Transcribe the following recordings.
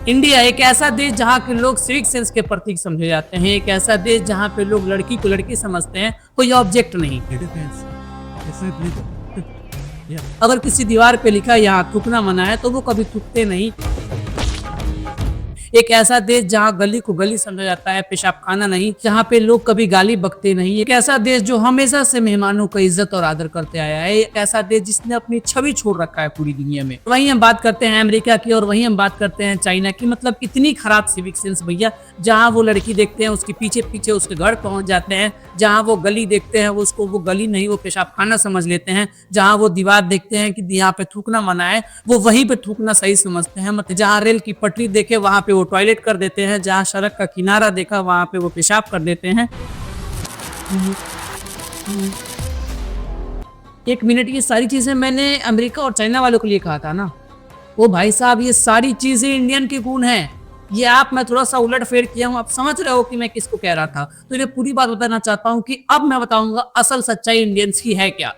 India एक ऐसा देश जहाँ के लोग सिविक सेंस के प्रतीक समझे जाते हैं, एक ऐसा देश जहाँ पे लोग लड़की को लड़की समझते हैं, कोई ऑब्जेक्ट नहीं। अगर किसी दीवार पे लिखा है यहाँ थूकना मना है तो वो कभी थूकते नहीं। एक ऐसा देश जहाँ गली को गली समझा जाता है, पेशाब खाना नहीं, जहाँ पे लोग कभी गाली बकते नहीं। एक ऐसा देश जो हमेशा से मेहमानों का इज्जत और आदर करते आया है। एक ऐसा देश जिसने अपनी छवि छोड़ रखा है पूरी दुनिया में। वहीं हम बात करते हैं अमेरिका की और वहीं हम बात करते हैं चाइना की। मतलब इतनी खराब सिविक सेंस भैया, जहाँ वो लड़की देखते हैं उसके पीछे पीछे उसके घर पहुंच जाते हैं, जहाँ वो गली देखते हैं उसको वो गली नहीं वो पेशाब खाना समझ लेते हैं, जहाँ वो दीवार देखते हैं कि यहाँ पे थूकना मना है वो वहीं पे थूकना सही समझते हैं। मतलब जहाँ रेल की पटरी देखे वहां पे वो टॉयलेट कर देते हैं, जहाँ सड़क का किनारा देखा वहां पे वो पेशाब कर देते हैं। एक मिनट, ये सारी चीजें मैंने अमेरिका और चाइना वालों के लिए कहा था ना। ओ भाई साहब, ये सारी चीजें इंडियन के गुण हैं। ये आप मैं थोड़ा सा उलट फेर किया हूँ, आप समझ रहे हो कि मैं किसको कह रहा था। तो ये पूरी बात बताना चाहता हूँ कि अब मैं बताऊंगा असल सच्चाई इंडियंस की है क्या।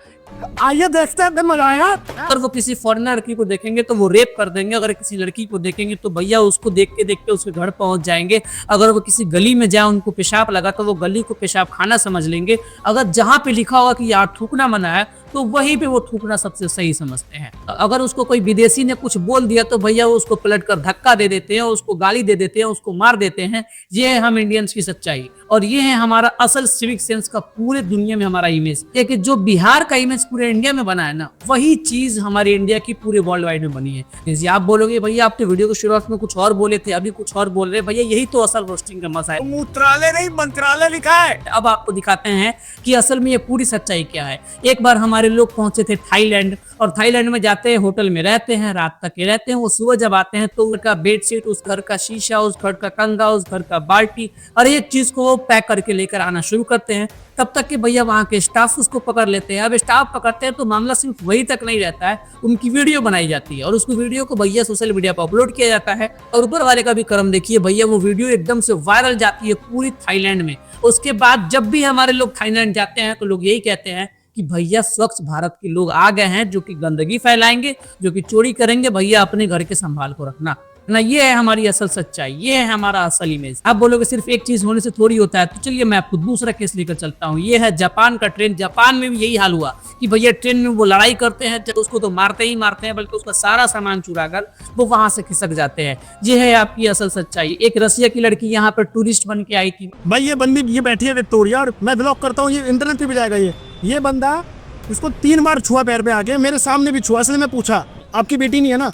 आइए देखते हैं, मजा आया। अगर वो किसी फॉरेनर लड़की को देखेंगे तो वो रेप कर देंगे, अगर किसी लड़की को देखेंगे तो भैया उसको देखते देखते उसके घर पहुंच जाएंगे। अगर वो किसी गली में जाए उनको पेशाब लगा तो वो गली को पेशाब खाना समझ लेंगे। अगर जहां पे लिखा होगा कि यार थूकना मना है तो वहीं पे वो थूकना सबसे सही समझते हैं। अगर उसको कोई विदेशी ने कुछ बोल दिया तो भैया वो उसको पलट कर धक्का दे देते हैं, उसको गाली दे देते हैं, उसको मार देते हैं। ये है हम इंडियंस की सच्चाई और ये है हमारा असल सिविक सेंस का पूरे दुनिया में हमारा इमेज। कि जो बिहार का इमेज पूरे इंडिया में बना है ना, वही चीज हमारे इंडिया की पूरे वर्ल्ड वाइड में बनी है। जैसे आप बोलोगे भैया आपने वीडियो की शुरुआत में कुछ और बोले थे, अभी कुछ और बोल रहे, भैया यही तो असल रोस्टिंग का मजा है। मूत्रालय नहीं मंत्रालय लिखा है। अब आपको दिखाते हैं कि असल में ये पूरी सच्चाई क्या है। एक बार हमारे लोग पहुंचे थे थाईलैंड और थाईलैंड में जाते हैं, होटल में रहते हैं, रात तक के रहते हैं। वो सुबह जब आते हैं तो उनका बेडशीट, उस घर का शीशा, उस घर का कंगा, उस घर का बाल्टी और एक चीज को वो पैक करके लेकर आना शुरू करते हैं। तब तक कि भैया वहाँ के स्टाफ उसको पकड़ लेते हैं। अब स्टाफ पकड़ते हैं तो मामला सिर्फ वही तक नहीं रहता है, उनकी वीडियो बनाई जाती है और उसको वीडियो को भैया सोशल मीडिया पर अपलोड किया जाता है। और ऊपर वाले का भी कर्म देखिए भैया, वो वीडियो एकदम से वायरल जाती है पूरी थाईलैंड में। उसके बाद जब भी हमारे लोग थाईलैंड जाते हैं तो लोग यही कहते हैं कि भैया स्वच्छ भारत के लोग आ गए हैं, जो कि गंदगी फैलाएंगे, जो कि चोरी करेंगे। भैया अपने घर के संभाल को रखना ना। ये है हमारी असल सच्चाई, ये है हमारा असल इमेज। आप बोलोगे सिर्फ एक चीज होने से थोड़ी होता है, तो चलिए मैं आपको दूसरा केस लेकर चलता हूँ। ये है जापान का ट्रेन। जापान में भी यही हाल हुआ कि भैया ट्रेन में वो लड़ाई करते हैं, तो उसको तो मारते ही मारते हैं, बल्कि उसका सारा सामान चुरा कर वो वहां से खिसक जाते हैं। ये है आपकी असल सच्चाई। एक रसिया की लड़की यहाँ पर टूरिस्ट बन के आई थी। भाई ये बंदी ये बैठी है विक्टोरिया और मैं ब्लॉग करता हूँ, ये इंटरनेट पे भी जाएगा। ये बंदा, इसको 3 बार छुआ पैर पे आके, मेरे सामने भी छुआ। इसलिए मैं पूछा आपकी बेटी नहीं है ना?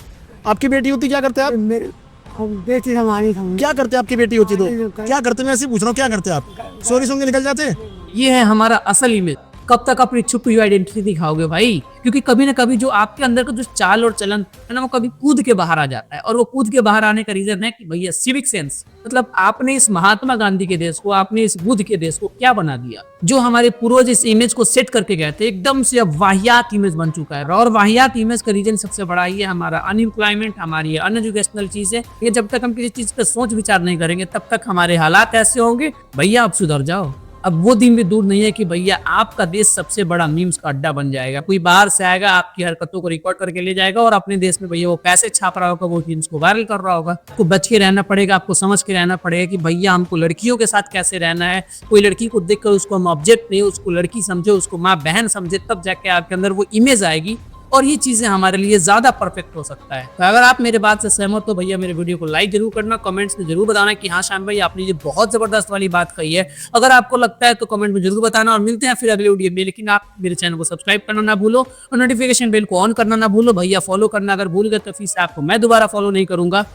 आपकी बेटी होती क्या करते आप? बेटी हमारी क्या करते आपकी बेटी होती तो क्या करते? मैं ऐसे पूछ रहा हूँ, क्या करते आप? सॉरी सुन के निकल जाते? ये है हमारा असल इमेज। कब तक अपनी छुपी हुई आइडेंटिटी दिखाओगे भाई? क्योंकि कभी ना कभी जो आपके अंदर का जो चाल और चलन है ना, वो कभी कूद के बाहर आ जाता है। और वो कूद के बाहर आने का रीजन है कि भैया सिविक सेंस। मतलब आपने इस महात्मा गांधी के देश को, आपने इस बुद्ध के देश को क्या बना दिया? जो हमारे पूर्वज इस इमेज को सेट करके गए थे, एकदम से अब वाहियात इमेज बन चुका है। और वाहियात इमेज का रीजन सबसे बड़ा ये हमारा अनएम्प्लॉयमेंट, हमारी अनएजुकेशनल चीज है। ये जब तक हम किसी चीज पे सोच विचार नहीं करेंगे तब तक हमारे हालात ऐसे होंगे। भैया आप सुधर जाओ। अब वो दिन भी दूर नहीं है कि भैया आपका देश सबसे बड़ा मीम्स का अड्डा बन जाएगा। कोई बाहर से आएगा, आपकी हरकतों को रिकॉर्ड करके ले जाएगा और अपने देश में भैया वो पैसे छाप रहा होगा, वो मीम्स को वायरल कर रहा होगा। आपको बच के रहना पड़ेगा, आपको समझ के रहना पड़ेगा कि भैया हमको लड़कियों के साथ कैसे रहना है। कोई लड़की को देखकर उसको हम ऑब्जेक्ट नहीं, उसको लड़की समझे, उसको माँ बहन समझे, तब जाके आपके अंदर वो इमेज आएगी और ये चीजें हमारे लिए ज्यादा परफेक्ट हो सकता है। तो अगर आप मेरे बात से सहमत हो भैया, मेरे वीडियो को लाइक जरूर करना, कमेंट्स में जरूर बताना कि हाँ शान भाई आपने ये बहुत जबरदस्त वाली बात कही है। अगर आपको लगता है तो कमेंट में जरूर बताना और मिलते हैं फिर अगले वीडियो में। लेकिन आप मेरे चैनल को सब्सक्राइब करना ना भूलो और नोटिफिकेशन बेल को ऑन करना ना भूलो। भैया फॉलो करना अगर भूल गए तो फिर से आपको मैं दोबारा फॉलो नहीं करूंगा।